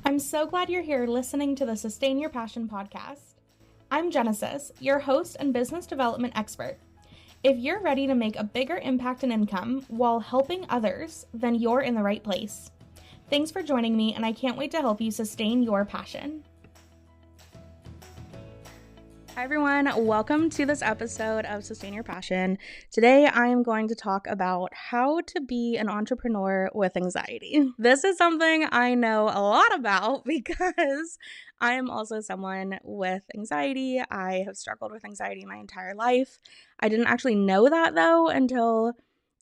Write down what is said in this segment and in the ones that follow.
I'm so glad you're here listening to the Sustain Your Passion podcast. I'm Genesis, your host and business development expert. If you're ready to make a bigger impact and income while helping others, then you're in the right place. Thanks for joining me, and I can't wait to help you sustain your passion. Hi everyone, welcome to this episode of Sustain Your Passion. Today I am going to talk about how to be an entrepreneur with anxiety. This is something I know a lot about because I am also someone with anxiety. I have struggled with anxiety my entire life. I didn't actually know that though until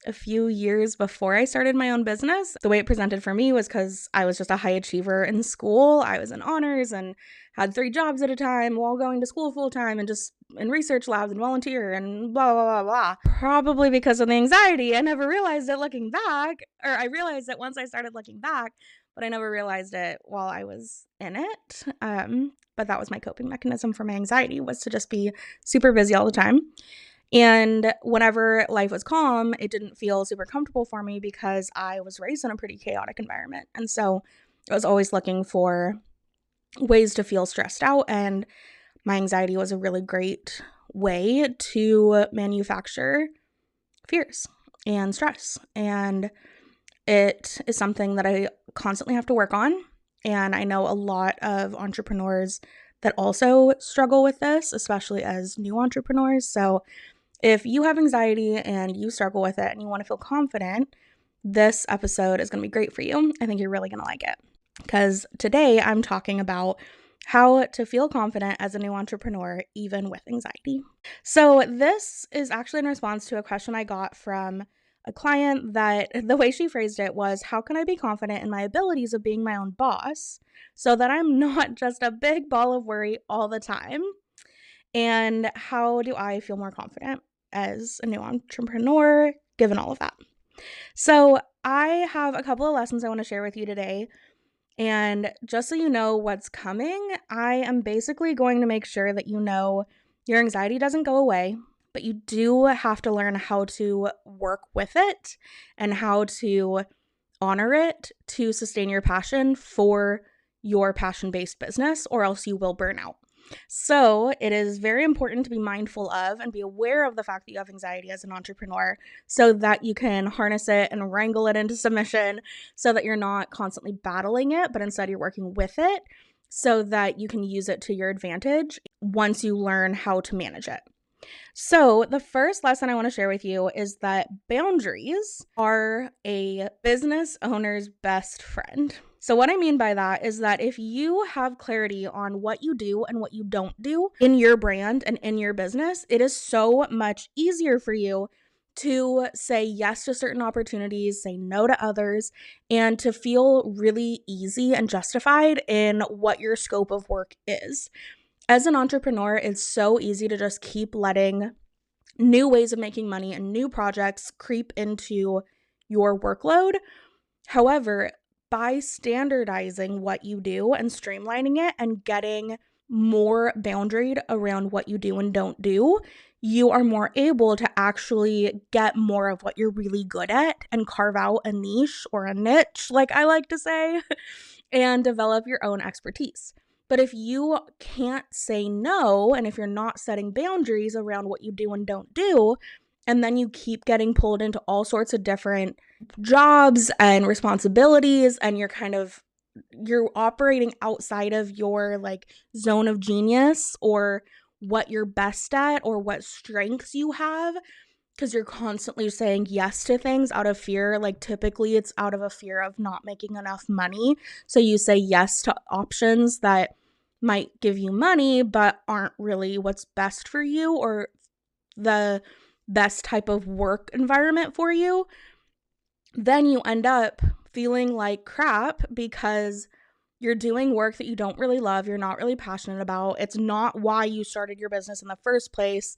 a few years before I started my own business. The way it presented for me was because I was just a high achiever in school. I was in honors and had 3 jobs at a time while going to school full time and just in research labs and volunteer and blah, blah, blah, blah. Probably because of the anxiety. I never realized it looking back, or I realized it once I started looking back, but I never realized it while I was in it. But that was my coping mechanism for my anxiety, was to just be super busy all the time. And whenever life was calm, it didn't feel super comfortable for me because I was raised in a pretty chaotic environment. And so I was always looking for ways to feel stressed out. And my anxiety was a really great way to manufacture fears and stress. And it is something that I constantly have to work on. And I know a lot of entrepreneurs that also struggle with this, especially as new entrepreneurs. So if you have anxiety and you struggle with it and you want to feel confident, this episode is going to be great for you. I think you're really going to like it because today I'm talking about how to feel confident as a new entrepreneur, even with anxiety. So this is actually in response to a question I got from a client that the way she phrased it was, how can I be confident in my abilities of being my own boss so that I'm not just a big ball of worry all the time? And how do I feel more confident as a new entrepreneur, given all of that? So I have a couple of lessons I want to share with you today. And just so you know what's coming, I am basically going to make sure that you know your anxiety doesn't go away, but you do have to learn how to work with it and how to honor it to sustain your passion for your passion-based business, or else you will burn out. So it is very important to be mindful of and be aware of the fact that you have anxiety as an entrepreneur so that you can harness it and wrangle it into submission so that you're not constantly battling it, but instead you're working with it so that you can use it to your advantage once you learn how to manage it. So the first lesson I want to share with you is that boundaries are a business owner's best friend. So what I mean by that is that if you have clarity on what you do and what you don't do in your brand and in your business, it is so much easier for you to say yes to certain opportunities, say no to others, and to feel really easy and justified in what your scope of work is. As an entrepreneur, it's so easy to just keep letting new ways of making money and new projects creep into your workload. However, by standardizing what you do and streamlining it and getting more boundaried around what you do and don't do, you are more able to actually get more of what you're really good at and carve out a niche or a niche, like I like to say, and develop your own expertise. But if you can't say no, and if you're not setting boundaries around what you do and don't do, and then you keep getting pulled into all sorts of different jobs and responsibilities, and you're operating outside of your zone of genius or what you're best at or what strengths you have, because you're constantly saying yes to things out of fear. Like typically it's out of a fear of not making enough money. So you say yes to options that might give you money but aren't really what's best for you or the best type of work environment for you. Then you end up feeling like crap because you're doing work that you don't really love, you're not really passionate about. It's not why you started your business in the first place.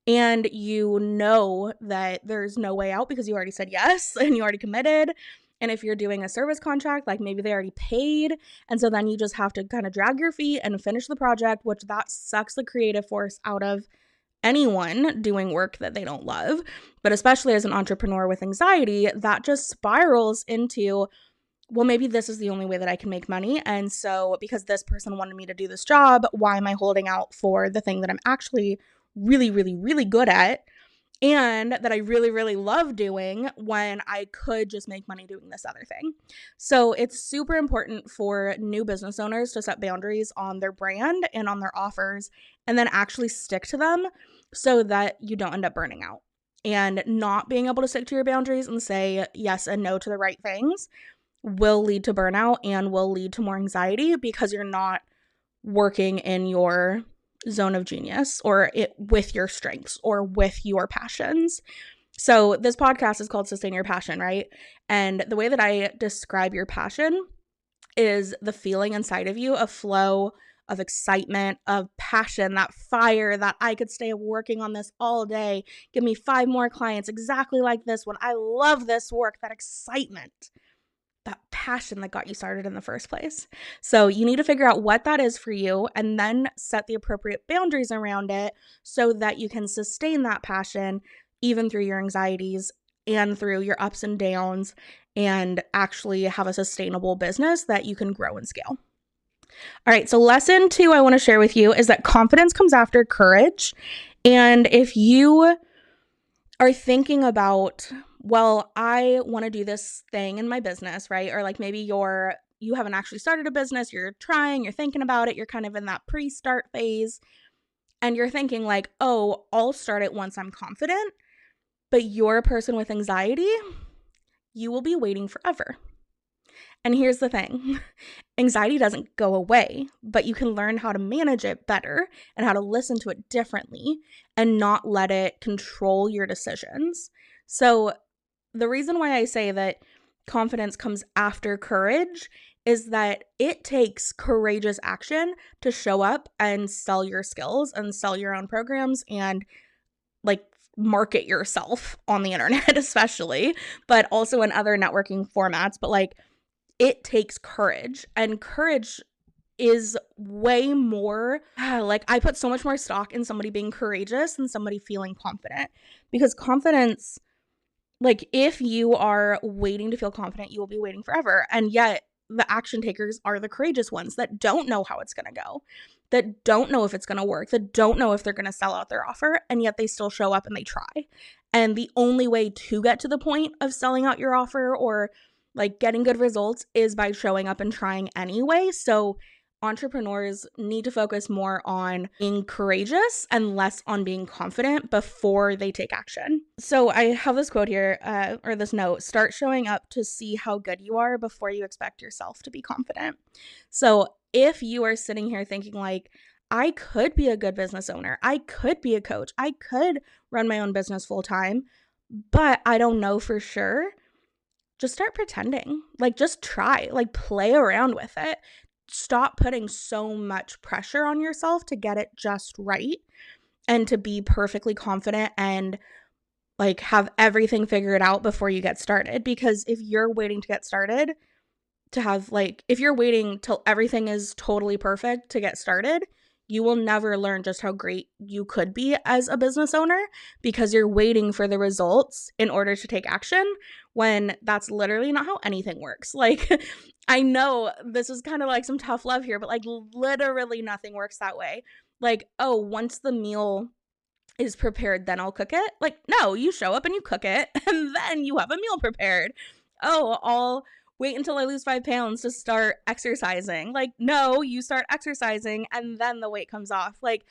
And you know that there's no way out because you already said yes and you already committed. And if you're doing a service contract, like maybe they already paid. And so then you just have to kind of drag your feet and finish the project, which that sucks the creative force out of anyone doing work that they don't love. But especially as an entrepreneur with anxiety, that just spirals into well, maybe this is the only way that I can make money. And so because this person wanted me to do this job, why am I holding out for the thing that I'm actually really, really, really good at and that I really, really love doing when I could just make money doing this other thing? So it's super important for new business owners to set boundaries on their brand and on their offers and then actually stick to them so that you don't end up burning out. And not being able to stick to your boundaries and say yes and no to the right things will lead to burnout and will lead to more anxiety because you're not working in your zone of genius or with your strengths or with your passions. So this podcast is called Sustain Your Passion, right? And the way that I describe your passion is the feeling inside of you, a flow of excitement, of passion, that fire that I could stay working on this all day. Give me 5 more clients exactly like this one. I love this work, that excitement, that passion that got you started in the first place. So you need to figure out what that is for you and then set the appropriate boundaries around it so that you can sustain that passion even through your anxieties and through your ups and downs and actually have a sustainable business that you can grow and scale. All right, so lesson 2 I want to share with you is that confidence comes after courage. And if you are thinking about, well, I want to do this thing in my business, right? Or like maybe you haven't actually started a business, you're trying, you're thinking about it, you're kind of in that pre-start phase, and you're thinking like, oh, I'll start it once I'm confident, but you're a person with anxiety, you will be waiting forever. And here's the thing. Anxiety doesn't go away, but you can learn how to manage it better and how to listen to it differently and not let it control your decisions. So the reason why I say that confidence comes after courage is that it takes courageous action to show up and sell your skills and sell your own programs and like market yourself on the internet, especially, but also in other networking formats. But like, it takes courage, and courage is way more like, I put so much more stock in somebody being courageous than somebody feeling confident, because confidence, like if you are waiting to feel confident, you will be waiting forever. And yet the action takers are the courageous ones that don't know how it's going to go, that don't know if it's going to work, that don't know if they're going to sell out their offer, and yet they still show up and they try. And the only way to get to the point of selling out your offer or like getting good results is by showing up and trying anyway. So entrepreneurs need to focus more on being courageous and less on being confident before they take action. So I have this quote here, or this note: start showing up to see how good you are before you expect yourself to be confident. So if you are sitting here thinking like, I could be a good business owner, I could be a coach, I could run my own business full time, but I don't know for sure, just start pretending. Like, just try, like play around with it. Stop putting so much pressure on yourself to get it just right and to be perfectly confident and like have everything figured out before you get started. Because if you're waiting to get started to have like, if you're waiting till everything is totally perfect to get started, you will never learn just how great you could be as a business owner, because you're waiting for the results in order to take action, when that's literally not how anything works. Like, I know this is kind of like some tough love here, but like literally nothing works that way. Like, oh, once the meal is prepared, then I'll cook it. Like, no, you show up and you cook it and then you have a meal prepared. Oh, I'll wait until I lose 5 pounds to start exercising. Like, no, you start exercising and then the weight comes off. Like,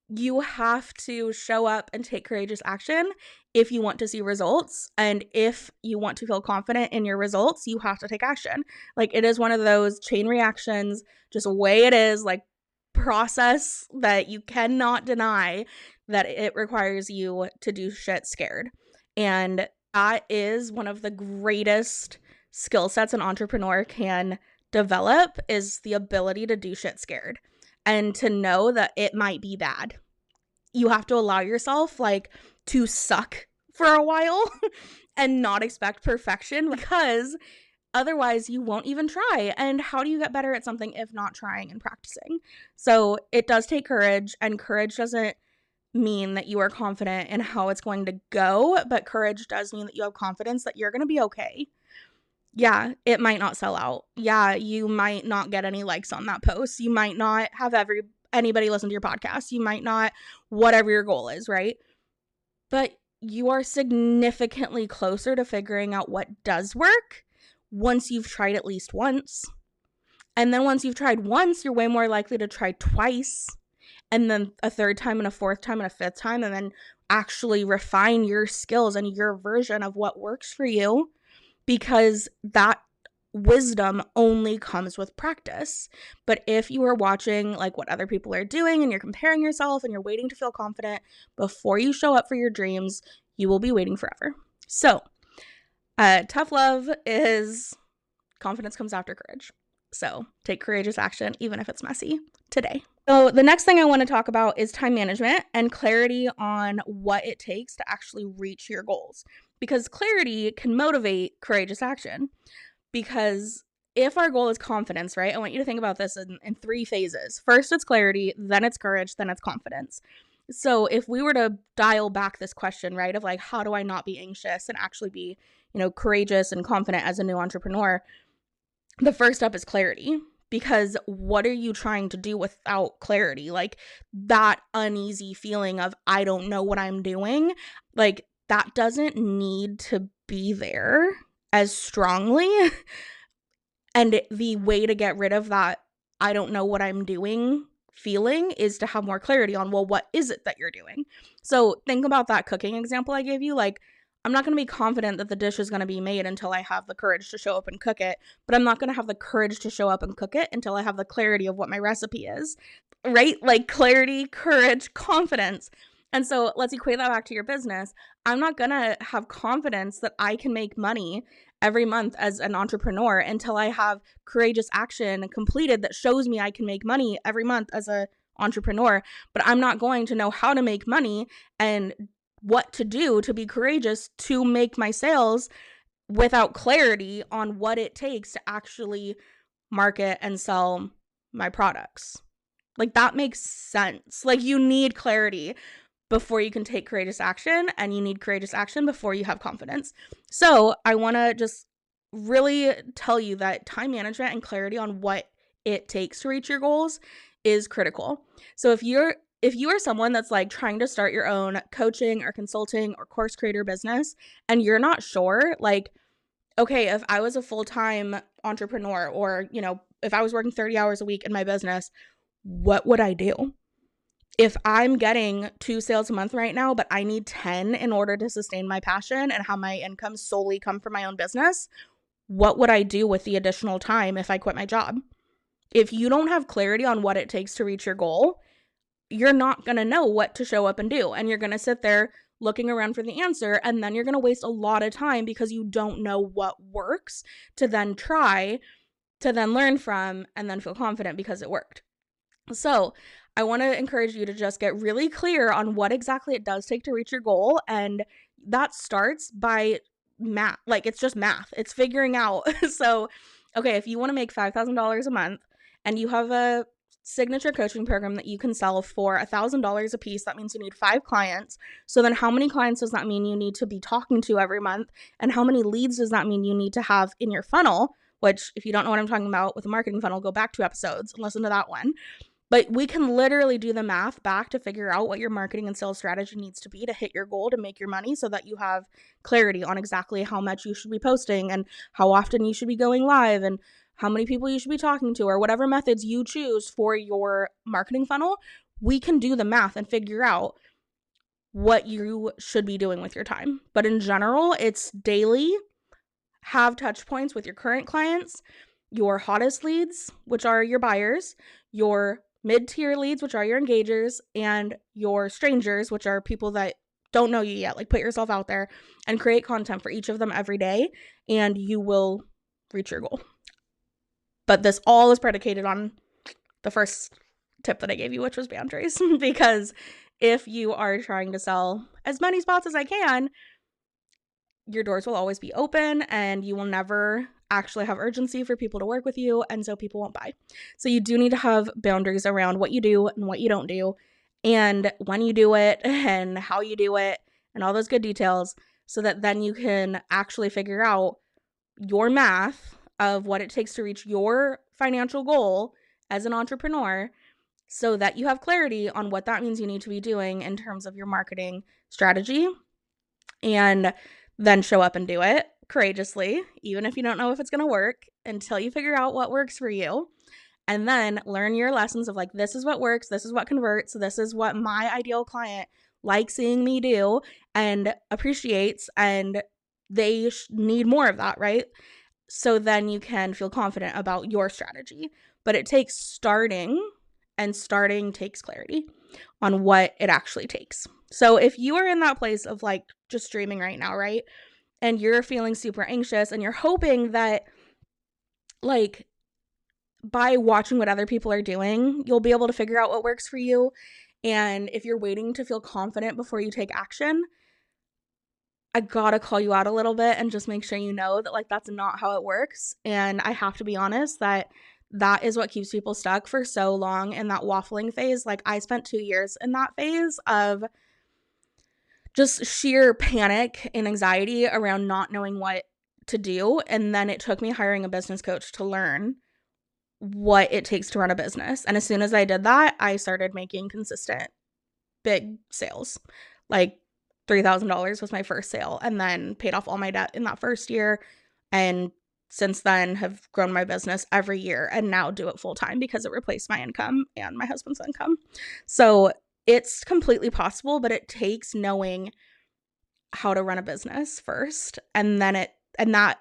you have to show up and take courageous action if you want to see results. And if you want to feel confident in your results, you have to take action. Like, it is one of those chain reactions, just the way it is, like process that you cannot deny that it requires you to do shit scared. And that is one of the greatest skill sets an entrepreneur can develop, is the ability to do shit scared and to know that it might be bad. You have to allow yourself like to suck for a while and not expect perfection, because otherwise you won't even try. And how do you get better at something if not trying and practicing? So it does take courage, and courage doesn't mean that you are confident in how it's going to go, but courage does mean that you have confidence that you're going to be okay. Yeah, it might not sell out. Yeah, you might not get any likes on that post. You might not have anybody listen to your podcast. You might not, whatever your goal is, right? But you are significantly closer to figuring out what does work once you've tried at least once. And then once you've tried once, you're way more likely to try twice, and then a third time and a fourth time and a fifth time, and then actually refine your skills and your version of what works for you, because that wisdom only comes with practice. But if you are watching like what other people are doing and you're comparing yourself and you're waiting to feel confident before you show up for your dreams, you will be waiting forever. So tough love is confidence comes after courage. So take courageous action, even if it's messy, today. So the next thing I want to talk about is time management and clarity on what it takes to actually reach your goals. Because clarity can motivate courageous action. Because if our goal is confidence, right, I want you to think about this in 3 phases. First, it's clarity, then it's courage, then it's confidence. So if we were to dial back this question, right, of like, how do I not be anxious and actually be, courageous and confident as a new entrepreneur? The first step is clarity, because what are you trying to do without clarity? Like that uneasy feeling of, I don't know what I'm doing, like that doesn't need to be there as strongly. And the way to get rid of that, I don't know what I'm doing feeling, is to have more clarity on, well, what is it that you're doing? So think about that cooking example I gave you. Like, I'm not going to be confident that the dish is going to be made until I have the courage to show up and cook it, but I'm not going to have the courage to show up and cook it until I have the clarity of what my recipe is, right? Like clarity, courage, confidence. And so let's equate that back to your business. I'm not going to have confidence that I can make money every month as an entrepreneur until I have courageous action completed that shows me I can make money every month as an entrepreneur. But I'm not going to know how to make money and what to do to be courageous to make my sales without clarity on what it takes to actually market and sell my products. Like that makes sense. Like you need clarity before you can take courageous action, and you need courageous action before you have confidence. So I want to just really tell you that time management and clarity on what it takes to reach your goals is critical. So if you are someone that's like trying to start your own coaching or consulting or course creator business and you're not sure, like, okay, if I was a full-time entrepreneur, or, if I was working 30 hours a week in my business, what would I do? If I'm getting 2 sales a month right now, but I need 10 in order to sustain my passion and have my income solely come from my own business, what would I do with the additional time if I quit my job? If you don't have clarity on what it takes to reach your goal, you're not going to know what to show up and do. And you're going to sit there looking around for the answer. And then you're going to waste a lot of time because you don't know what works to then try, to then learn from, and then feel confident because it worked. So I want to encourage you to just get really clear on what exactly it does take to reach your goal. And that starts by math. Like it's just math. It's figuring out. So, okay, if you want to make $5,000 a month and you have a signature coaching program that you can sell for $1,000 a piece, that means you need 5 clients. So then how many clients does that mean you need to be talking to every month? And how many leads does that mean you need to have in your funnel? Which, if you don't know what I'm talking about with a marketing funnel, go back 2 episodes and listen to that one. But we can literally do the math back to figure out what your marketing and sales strategy needs to be to hit your goal, to make your money, so that you have clarity on exactly how much you should be posting and how often you should be going live and how many people you should be talking to, or whatever methods you choose for your marketing funnel. We can do the math and figure out what you should be doing with your time. But in general, it's daily, have touch points with your current clients, your hottest leads, which are your buyers, your mid-tier leads, which are your engagers, and your strangers, which are people that don't know you yet. Like, put yourself out there and create content for each of them every day, and you will reach your goal. But this all is predicated on the first tip that I gave you, which was boundaries. Because if you are trying to sell as many spots as I can, your doors will always be open and you will never actually have urgency for people to work with you, and so people won't buy. So you do need to have boundaries around what you do and what you don't do, and when you do it and how you do it and all those good details, so that then you can actually figure out your math of what it takes to reach your financial goal as an entrepreneur so that you have clarity on what that means you need to be doing in terms of your marketing strategy, and then show up and do it courageously, even if you don't know if it's going to work, until you figure out what works for you. And then learn your lessons of like, this is what works, this is what converts, this is what my ideal client likes seeing me do and appreciates, and they need more of that, right? So then you can feel confident about your strategy. But it takes starting, and starting takes clarity on what it actually takes. So if you are in that place of like just dreaming right now, right? And you're feeling super anxious and you're hoping that like by watching what other people are doing, you'll be able to figure out what works for you. And if you're waiting to feel confident before you take action, I gotta call you out a little bit and just make sure you know that like that's not how it works. And I have to be honest that that is what keeps people stuck for so long in that waffling phase. Like I spent 2 years in that phase of just sheer panic and anxiety around not knowing what to do. And then it took me hiring a business coach to learn what it takes to run a business. And as soon as I did that, I started making consistent big sales. Like $3,000 was my first sale, and then paid off all my debt in that first year. And since then have grown my business every year and now do it full time because it replaced my income and my husband's income. So it's completely possible, but it takes knowing how to run a business first, and that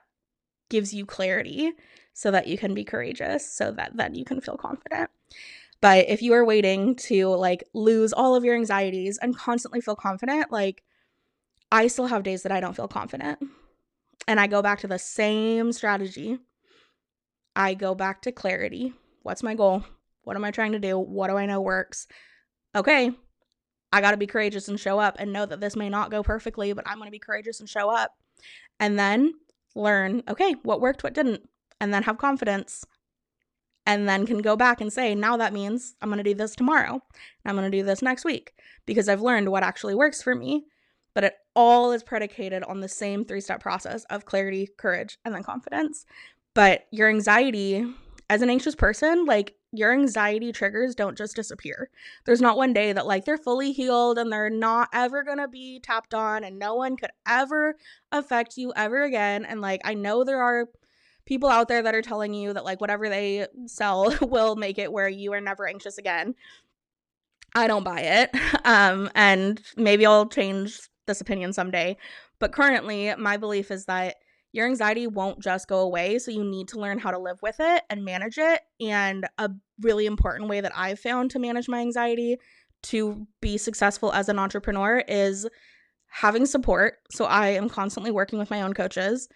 gives you clarity so that you can be courageous, so that then you can feel confident. But if you are waiting to like lose all of your anxieties and constantly feel confident, like I still have days that I don't feel confident. And I go back to the same strategy. I go back to clarity. What's my goal? What am I trying to do? What do I know works? Okay, I got to be courageous and show up and know that this may not go perfectly, but I'm going to be courageous and show up. And then learn, okay, what worked, what didn't, and then have confidence. And then can go back and say, now that means I'm going to do this tomorrow. And I'm going to do this next week because I've learned what actually works for me. But it all is predicated on the same 3-step process of clarity, courage, and then confidence. But your anxiety, as an anxious person, like your anxiety triggers don't just disappear. There's not one day that like they're fully healed and they're not ever going to be tapped on and no one could ever affect you ever again. And like, I know there are people out there that are telling you that like whatever they sell will make it where you are never anxious again. I don't buy it. And maybe I'll change this opinion someday. But currently, my belief is that your anxiety won't just go away. So you need to learn how to live with it and manage it. And a really important way that I've found to manage my anxiety to be successful as an entrepreneur is having support. So I am constantly working with my own coaches,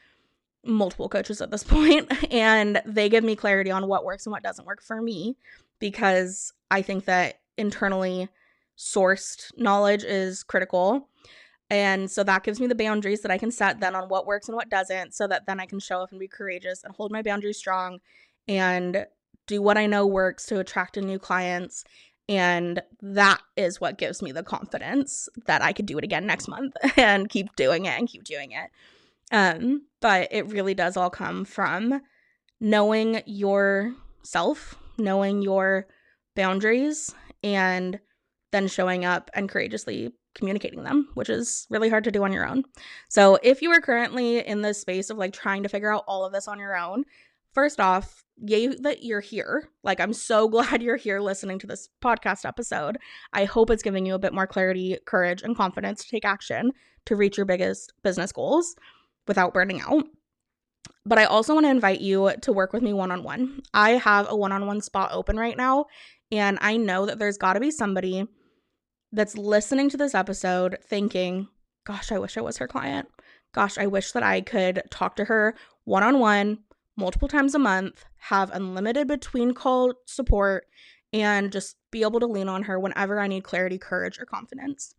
multiple coaches at this point, and they give me clarity on what works and what doesn't work for me, because I think that internally sourced knowledge is critical. And so that gives me the boundaries that I can set then on what works and what doesn't, so that then I can show up and be courageous and hold my boundaries strong and do what I know works to attract in new clients. And that is what gives me the confidence that I could do it again next month and keep doing it and keep doing it. But it really does all come from knowing yourself, knowing your boundaries, and then showing up and courageously communicating them, which is really hard to do on your own. So if you are currently in this space of like trying to figure out all of this on your own, first off, yay that you're here. Like, I'm so glad you're here listening to this podcast episode. I hope it's giving you a bit more clarity, courage, and confidence to take action to reach your biggest business goals without burning out. But I also want to invite you to work with me one-on-one. I have a one-on-one spot open right now, and I know that there's got to be somebody that's listening to this episode thinking, gosh, I wish I was her client. Gosh, I wish that I could talk to her one-on-one multiple times a month, have unlimited between call support, and just be able to lean on her whenever I need clarity, courage, or confidence.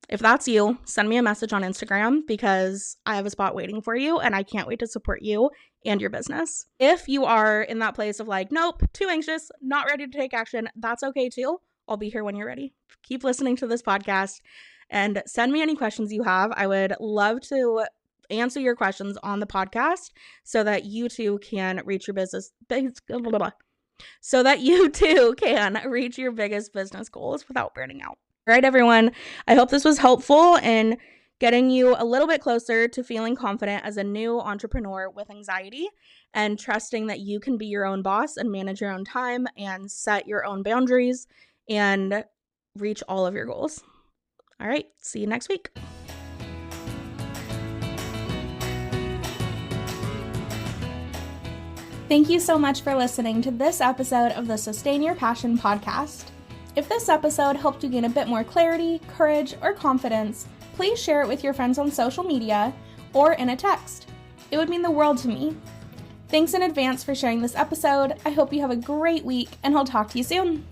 If that's you, send me a message on Instagram, because I have a spot waiting for you and I can't wait to support you and your business. If you are in that place of like, nope, too anxious, not ready to take action, that's okay too. I'll be here when you're ready. Keep listening to this podcast and send me any questions you have. I would love to answer your questions on the podcast so that you too can reach your so that you too can reach your biggest business goals without burning out. All right, everyone. I hope this was helpful in getting you a little bit closer to feeling confident as a new entrepreneur with anxiety and trusting that you can be your own boss and manage your own time and set your own boundaries and reach all of your goals. All right, see you next week. Thank you so much for listening to this episode of the Sustain Your Passion podcast. If this episode helped you gain a bit more clarity, courage, or confidence, please share it with your friends on social media or in a text. It would mean the world to me. Thanks in advance for sharing this episode. I hope you have a great week, and I'll talk to you soon.